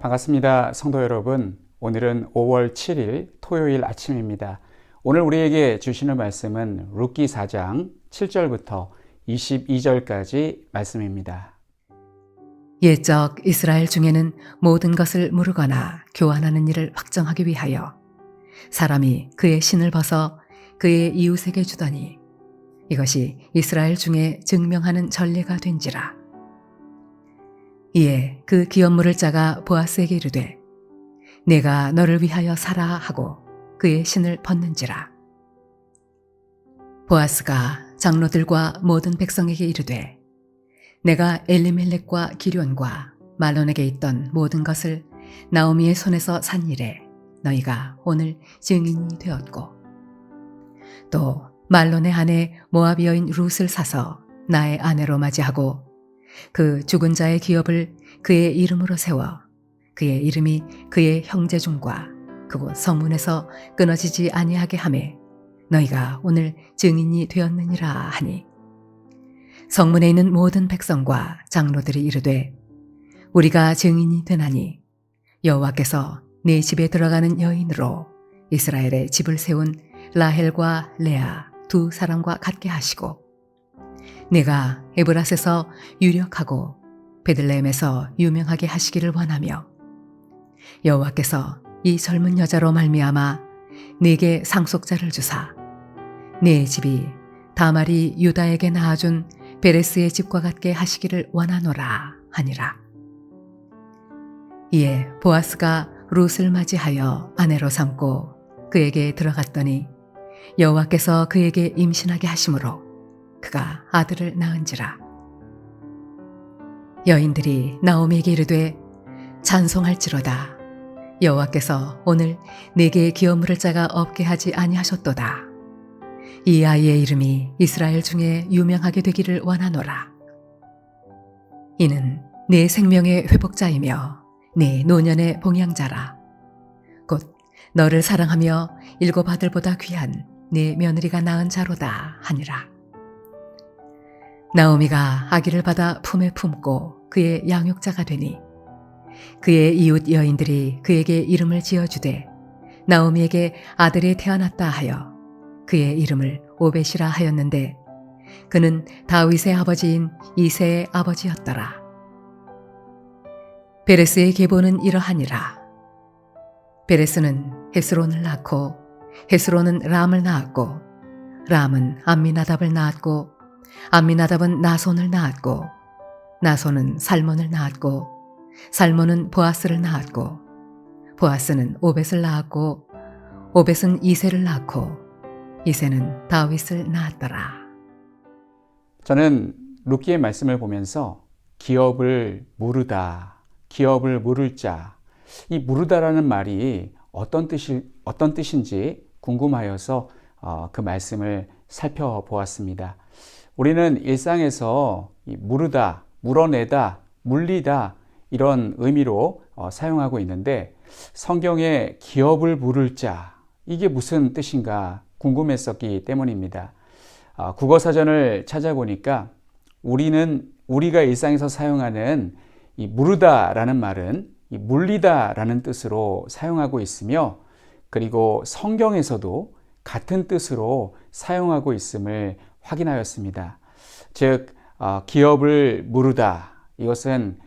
반갑습니다. 성도 여러분. 오늘은 5월 7일 토요일 아침입니다. 오늘 우리에게 주시는 말씀은 룻기 4장 7절부터 22절까지 말씀입니다. 옛적 이스라엘 중에는 모든 것을 무르거나 교환하는 일을 확정하기 위하여 사람이 그의 신을 벗어 그의 이웃에게 주더니 이것이 이스라엘 중에 증명하는 전례가 된지라. 이에 그 기업물을 짜가 보아스에게 이르되 내가 너를 위하여 사라 하고 그의 신을 벗는지라. 보아스가 장로들과 모든 백성에게 이르되 내가 엘리멜렉과 기련과 말론에게 있던 모든 것을 나오미의 손에서 산 일에 너희가 오늘 증인이 되었고 또 말론의 아내 모압 여인 룻을 사서 나의 아내로 맞이하고 그 죽은 자의 기업을 그의 이름으로 세워 그의 이름이 그의 형제중과 그곳 성문에서 끊어지지 아니하게 하매 너희가 오늘 증인이 되었느니라 하니 성문에 있는 모든 백성과 장로들이 이르되 우리가 증인이 되나니 여호와께서 네 집에 들어가는 여인으로 이스라엘의 집을 세운 라헬과 레아 두 사람과 같게 하시고 내가 에브라스에서 유력하고 베들레헴에서 유명하게 하시기를 원하며 여호와께서 이 젊은 여자로 말미암아 네게 상속자를 주사 네 집이 다말이 유다에게 낳아준 베레스의 집과 같게 하시기를 원하노라 하니라. 이에 보아스가 룻을 맞이하여 아내로 삼고 그에게 들어갔더니 여호와께서 그에게 임신하게 하심으로 그가 아들을 낳은지라. 여인들이 나오미에게 이르되 찬송할지로다. 여호와께서 오늘 내게 기업물을 짜가 없게 하지 아니하셨도다. 이 아이의 이름이 이스라엘 중에 유명하게 되기를 원하노라. 이는 내 생명의 회복자이며 내 노년의 봉양자라. 곧 너를 사랑하며 일곱 아들보다 귀한 내 며느리가 낳은 자로다 하니라. 나오미가 아기를 받아 품에 품고 그의 양육자가 되니 그의 이웃 여인들이 그에게 이름을 지어주되 나오미에게 아들이 태어났다 하여 그의 이름을 오벳이라 하였는데 그는 다윗의 아버지인 이새의 아버지였더라. 베레스의 계보는 이러하니라. 베레스는 헤스론을 낳고 헤스론은 람을 낳았고 람은 암미나답을 낳았고 암미나답은 나손을 낳았고 나손은 살몬을 낳았고 살몬은 보아스를 낳았고 보아스는 오벳을 낳았고 오벳은 이새를 낳고 이새는 다윗을 낳았더라. 저는 룻기의 말씀을 보면서 기업을 무르다, 기업을 무를 자, 이 무르다라는 말이 어떤 뜻인지 궁금하여서 그 말씀을 살펴보았습니다. 우리는 일상에서 무르다, 물어내다, 물리다 이런 의미로 사용하고 있는데 성경에 기업을 무를 자, 이게 무슨 뜻인가 궁금했었기 때문입니다. 국어사전을 찾아보니까 우리가 일상에서 사용하는 이 무르다라는 말은 이 물리다라는 뜻으로 사용하고 있으며 그리고 성경에서도 같은 뜻으로 사용하고 있음을 확인하였습니다. 즉 기업을 무르다, 이것은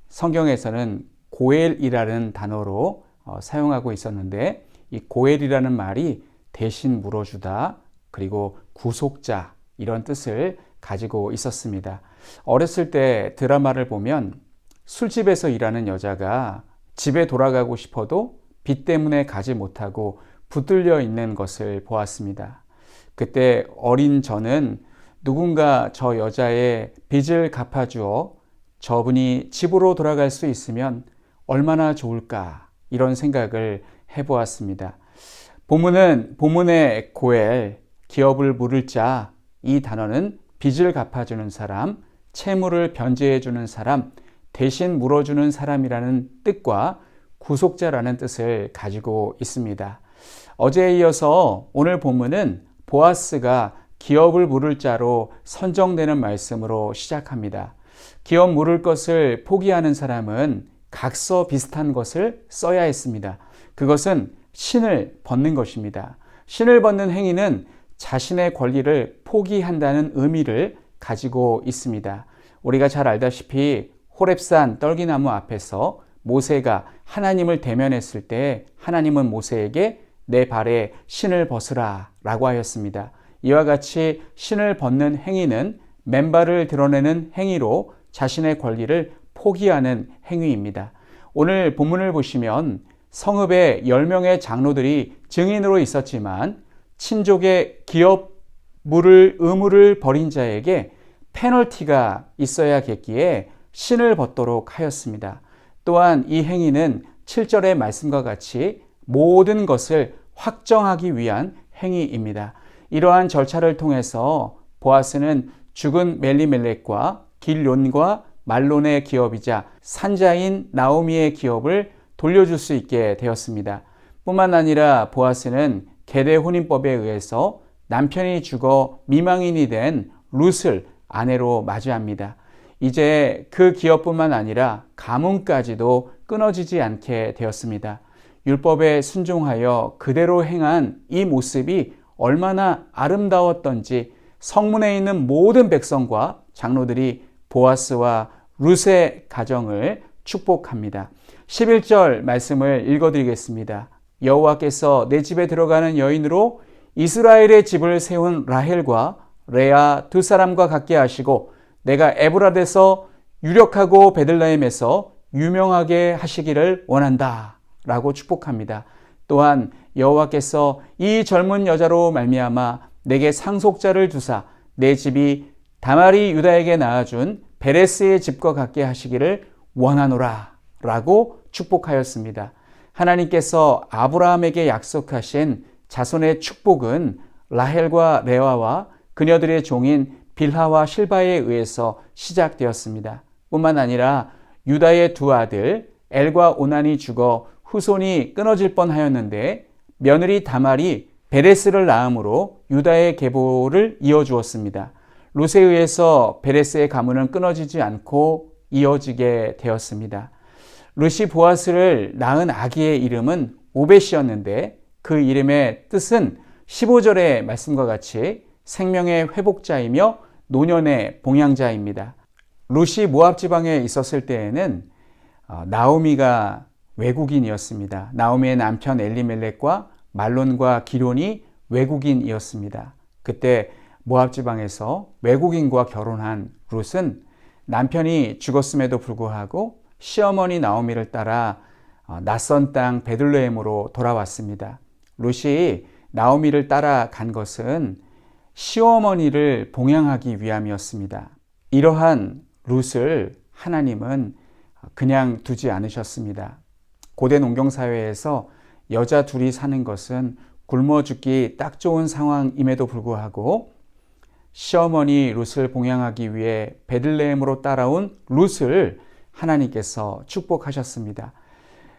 성경에서는 고엘이라는 단어로 사용하고 있었는데 이 고엘이라는 말이 대신 물어주다, 그리고 구속자 이런 뜻을 가지고 있었습니다. 어렸을 때 드라마를 보면 술집에서 일하는 여자가 집에 돌아가고 싶어도 빚 때문에 가지 못하고 붙들려 있는 것을 보았습니다. 그때 어린 저는 누군가 저 여자의 빚을 갚아주어 저분이 집으로 돌아갈 수 있으면 얼마나 좋을까 이런 생각을 해보았습니다. 본문의 고엘, 기업을 무를 자, 이 단어는 빚을 갚아주는 사람, 채무를 변제해주는 사람, 대신 물어주는 사람이라는 뜻과 구속자라는 뜻을 가지고 있습니다. 어제에 이어서 오늘 본문은 보아스가 기업을 물을 자로 선정되는 말씀으로 시작합니다. 기업 물을 것을 포기하는 사람은 각서 비슷한 것을 써야 했습니다. 그것은 신을 벗는 것입니다. 신을 벗는 행위는 자신의 권리를 포기한다는 의미를 가지고 있습니다. 우리가 잘 알다시피 호렙산 떨기나무 앞에서 모세가 하나님을 대면했을 때 하나님은 모세에게 내 발에 신을 벗으라 라고 하였습니다. 이와 같이 신을 벗는 행위는 맨발을 드러내는 행위로 자신의 권리를 포기하는 행위입니다. 오늘 본문을 보시면 성읍에 10명의 장로들이 증인으로 있었지만 친족의 기업 의무를 벌인 자에게 페널티가 있어야겠기에 신을 벗도록 하였습니다. 또한 이 행위는 7절의 말씀과 같이 모든 것을 확정하기 위한 행위입니다. 이러한 절차를 통해서 보아스는 죽은 멜리멜렉과 길론과 말론의 기업이자 산자인 나오미의 기업을 돌려줄 수 있게 되었습니다. 뿐만 아니라 보아스는 계대 혼인법에 의해서 남편이 죽어 미망인이 된 룻을 아내로 맞이합니다. 이제 그 기업뿐만 아니라 가문까지도 끊어지지 않게 되었습니다. 율법에 순종하여 그대로 행한 이 모습이 얼마나 아름다웠던지 성문에 있는 모든 백성과 장로들이 보아스와 룻의 가정을 축복합니다. 11절 말씀을 읽어드리겠습니다. 여호와께서 내 집에 들어가는 여인으로 이스라엘의 집을 세운 라헬과 레아 두 사람과 같게 하시고 내가 에브라데서 유력하고 베들레헴에서 유명하게 하시기를 원한다 라고 축복합니다. 또한 여호와께서 이 젊은 여자로 말미암아 내게 상속자를 두사 내 집이 다말이 유다에게 낳아준 베레스의 집과 같게 하시기를 원하노라 라고 축복하였습니다. 하나님께서 아브라함에게 약속하신 자손의 축복은 라헬과 레아와 그녀들의 종인 빌하와 실바에 의해서 시작되었습니다. 뿐만 아니라 유다의 두 아들 엘과 오난이 죽어 후손이 끊어질 뻔하였는데 며느리 다말이 베레스를 낳음으로 유다의 계보를 이어주었습니다. 룻에 의해서 베레스의 가문은 끊어지지 않고 이어지게 되었습니다. 룻이 보아스를 낳은 아기의 이름은 오벳이었는데 그 이름의 뜻은 15절의 말씀과 같이 생명의 회복자이며 노년의 봉양자입니다. 룻이 모압 지방에 있었을 때에는 나오미가 외국인이었습니다. 나오미의 남편 엘리멜렉과 말론과 기론이 외국인이었습니다. 그때 모압 지방에서 외국인과 결혼한 룻은 남편이 죽었음에도 불구하고 시어머니 나오미를 따라 낯선 땅 베들레헴으로 돌아왔습니다. 룻이 나오미를 따라간 것은 시어머니를 봉양하기 위함이었습니다. 이러한 룻을 하나님은 그냥 두지 않으셨습니다. 고대 농경사회에서 여자 둘이 사는 것은 굶어 죽기 딱 좋은 상황임에도 불구하고 시어머니 룻을 봉양하기 위해 베들레헴으로 따라온 룻을 하나님께서 축복하셨습니다.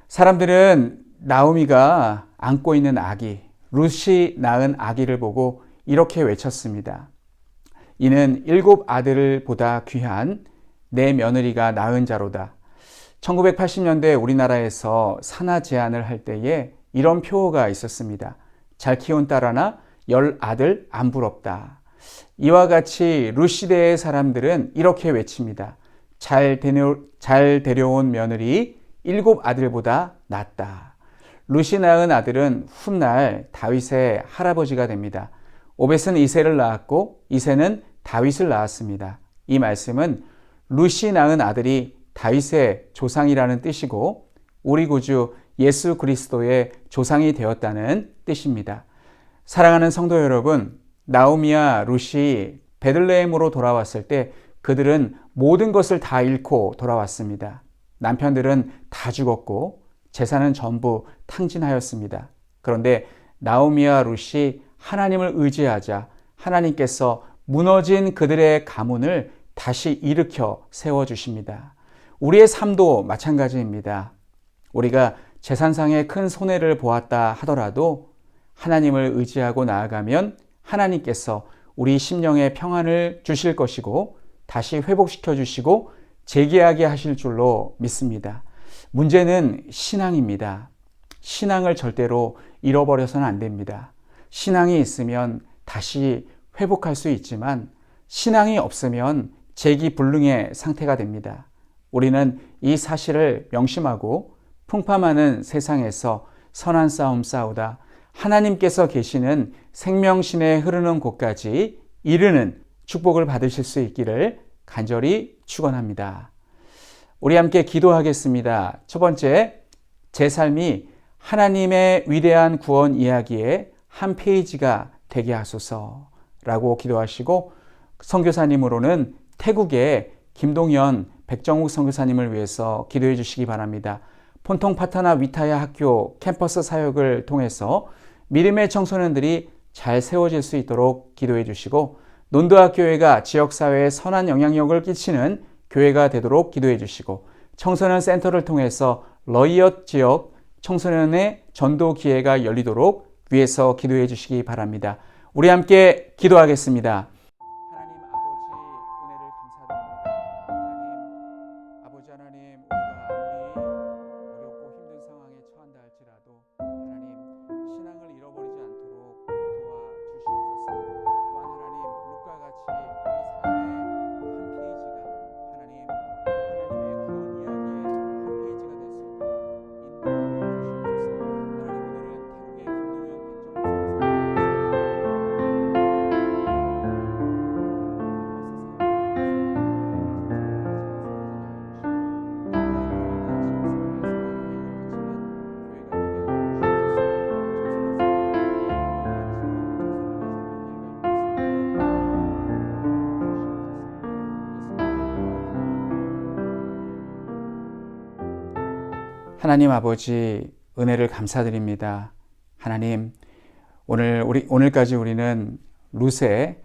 사람들은 나오미가 안고 있는 아기, 룻이 낳은 아기를 보고 이렇게 외쳤습니다. 이는 7 아들보다 귀한 내 며느리가 낳은 자로다. 1980년대 우리나라에서 산하 제한을 할 때에 이런 표어가 있었습니다. 잘 키운 딸 하나, 10 아들 안 부럽다. 이와 같이 룻 시대의 사람들은 이렇게 외칩니다. 잘 데려온 며느리 7 아들보다 낫다. 룻이 낳은 아들은 훗날 다윗의 할아버지가 됩니다. 오벳은 이새를 낳았고 이새는 다윗을 낳았습니다. 이 말씀은 룻이 낳은 아들이 다윗의 조상이라는 뜻이고 우리 구주 예수 그리스도의 조상이 되었다는 뜻입니다. 사랑하는 성도 여러분, 나오미와 룻이 베들레헴으로 돌아왔을 때 그들은 모든 것을 다 잃고 돌아왔습니다. 남편들은 다 죽었고 재산은 전부 탕진하였습니다. 그런데 나오미와 룻이 하나님을 의지하자 하나님께서 무너진 그들의 가문을 다시 일으켜 세워주십니다. 우리의 삶도 마찬가지입니다. 우리가 재산상의 큰 손해를 보았다 하더라도 하나님을 의지하고 나아가면 하나님께서 우리 심령의 평안을 주실 것이고 다시 회복시켜 주시고 재기하게 하실 줄로 믿습니다. 문제는 신앙입니다. 신앙을 절대로 잃어버려서는 안 됩니다. 신앙이 있으면 다시 회복할 수 있지만 신앙이 없으면 재기불능의 상태가 됩니다. 우리는 이 사실을 명심하고 풍파많은 세상에서 선한 싸움 싸우다 하나님께서 계시는 생명신에 흐르는 곳까지 이르는 축복을 받으실 수 있기를 간절히 축원합니다. 우리 함께 기도하겠습니다. 첫 번째, 제 삶이 하나님의 위대한 구원 이야기의 한 페이지가 되게 하소서라고 기도하시고, 선교사님으로는 태국의 김동현 백정욱 선교사님을 위해서 기도해 주시기 바랍니다. 폰통 파타나 위타야 학교 캠퍼스 사역을 통해서 믿음의 청소년들이 잘 세워질 수 있도록 기도해 주시고, 논두아 교회가 지역사회에 선한 영향력을 끼치는 교회가 되도록 기도해 주시고, 청소년 센터를 통해서 러이엇 지역 청소년의 전도 기회가 열리도록 위해서 기도해 주시기 바랍니다. 우리 함께 기도하겠습니다. 하나님 아버지, 은혜를 감사드립니다. 아버지 하나님, 우리가 아무리 어렵고 힘든 상황에 처한다 할지라도 하나님 신앙을 잃어버리지 않도록 도와주시옵소서. 또한 하나님, 룻과 같이 우리 삶의 한 페이지가 하나님의 구원 이야기의 한 페이지가 될 수 있도록 인도하여 하나님 아버지, 은혜를 감사드립니다. 하나님, 오늘까지 우리는 룻의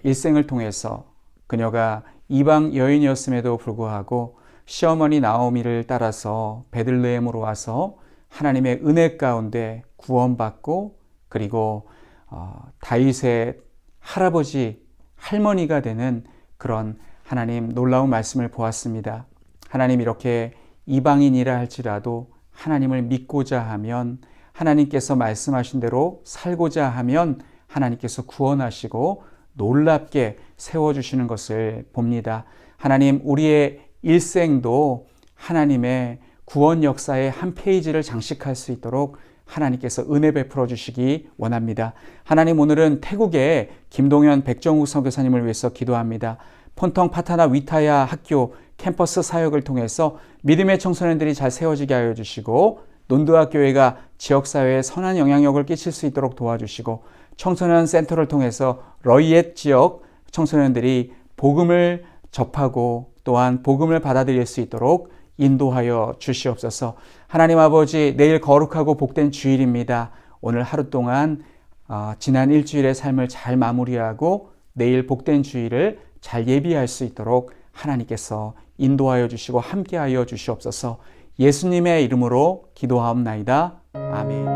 일생을 통해서 그녀가 이방 여인이었음에도 불구하고 시어머니 나오미를 따라서 베들레헴으로 와서 하나님의 은혜 가운데 구원받고, 그리고 다윗의 할아버지, 할머니가 되는 그런 하나님 놀라운 말씀을 보았습니다. 하나님, 이렇게 이방인이라 할지라도 하나님을 믿고자 하면, 하나님께서 말씀하신 대로 살고자 하면 하나님께서 구원하시고 놀랍게 세워주시는 것을 봅니다. 하나님, 우리의 일생도 하나님의 구원 역사의 한 페이지를 장식할 수 있도록 하나님께서 은혜 베풀어 주시기 원합니다. 하나님, 오늘은 태국의 김동현 백정욱 선교사님을 위해서 기도합니다. 폰통 파타나 위타야 학교 캠퍼스 사역을 통해서 믿음의 청소년들이 잘 세워지게 하여 주시고, 논두아 교회가 지역사회에 선한 영향력을 끼칠 수 있도록 도와주시고, 청소년 센터를 통해서 러이엣 지역 청소년들이 복음을 접하고 또한 복음을 받아들일 수 있도록 인도하여 주시옵소서. 하나님 아버지, 내일 거룩하고 복된 주일입니다. 오늘 하루 동안 지난 일주일의 삶을 잘 마무리하고 내일 복된 주일을 잘 예비할 수 있도록 하나님께서 인도하여 주시고 함께하여 주시옵소서. 예수님의 이름으로 기도하옵나이다. 아멘.